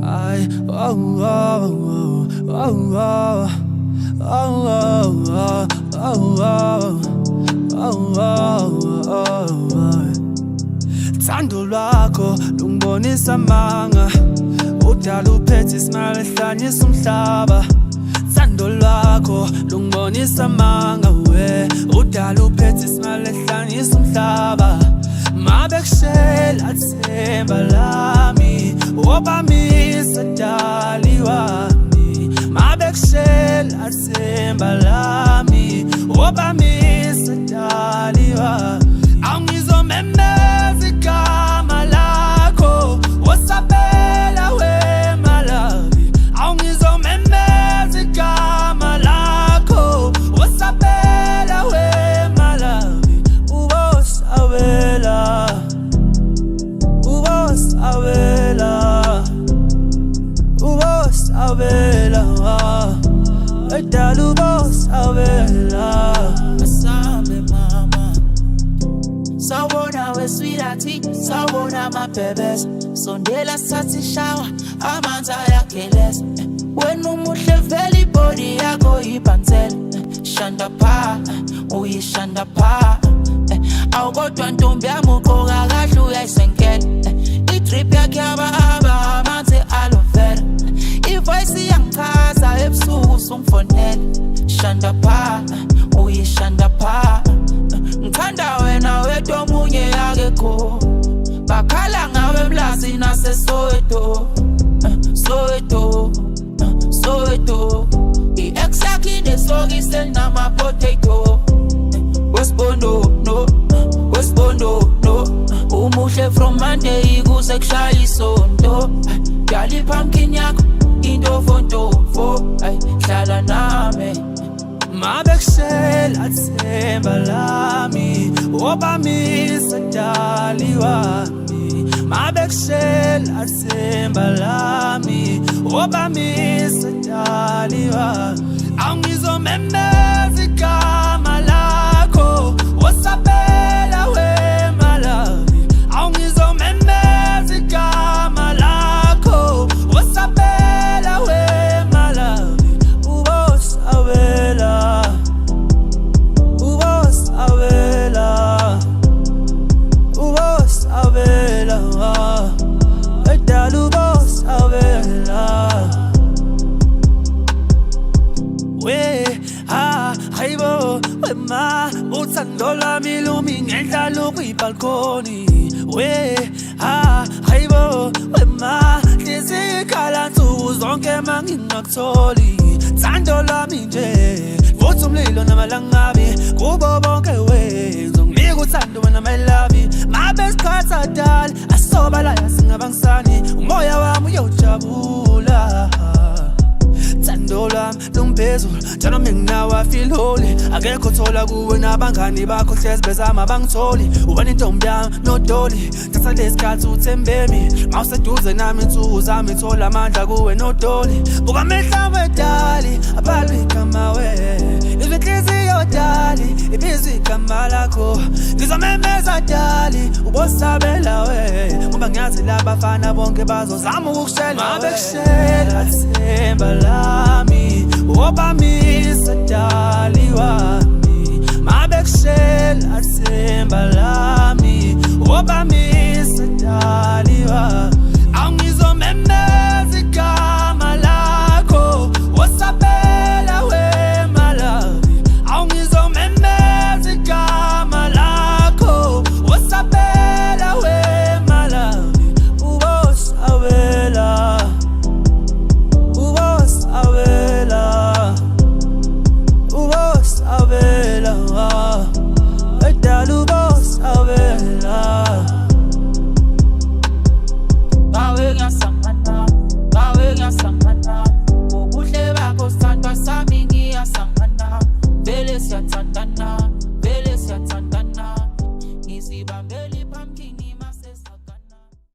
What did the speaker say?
I oh oh oh oh oh oh oh oh Thando lwakho lungibonisa amanga udala uphethe isimanga ehlanyisa umhlaba Thando lwakho lungibonisa amanga we udala uphethe isimanga ehlanyisa umhlaba Mabekushela themba lami obamisa dali wami Mabekushela themba lami obamisa dali wami Awungizomemeza igama lakho wasabela we malawi Awungizomemeza igama lakho wasabela we malawi Ubosabela Edala ubosabela Asame mama Sawona we sweethearty Sawona my bebes Sondela sathi shower Amanzi ayakheleza Wena umuhle vele ibody yakho ibhansela Shanda pha uyishanda pha Awukodwa ntombi yami ugqoka kahle uyayisenkela I-drip yakhe yabahamba amanzi aloe vera I-voice iyangichaza ebusuku usungifonela Shanda pha uyishanda pha Ngithanda wena wedwa omunye akekho Bakhala ngawe emlazi naseSoweto Soweto I-ex yakhe inesokisi elinama-potato Wesbondo no Umuhle from Monday kuze kushaya isonto Yali pumpkin yakho into fontofo Hlala nami Mabekushela themba lami obamisa dali wami Mabekushela themba lami obamisa dali wami Awungizomemeza igama lakho wasabela we malawi Awungizomemeza igama lakho wasabela we malawi Ubosabela Edala ubosabela We hayibo wema uthando lwami lumi ngendlala kwibalkoni We hayibo wema Ngizikhala nsuku zonke mangingakutholi Thando lwami nje Vutha umlilo namalangabi kubo bonke we Ngizonginika uthando wena my love Mabesikhatha dali asobala yasingabangisani Umoya wami uyojabula Thando lwami lumphezulu njalo nginawe I feel holy Akekho thola kuwe nabangani bakho hlezi bezama bangitholi Ubani intombi yami nodoli Thatha lesikhathi uthembemi Mawuseduze nami insuku zami thola amandla kuwe nodoli Buka amehla wedali abhalwe igama we Izinhliziyo dali ibizwa igama lakho Ngizomemeza dali ubosabela we Ngoba ngiyazi labafana bonke bazozama ukukushela Mabekushela themba lami obamisa dali wami Mabekushela themba lami obamisa dali wami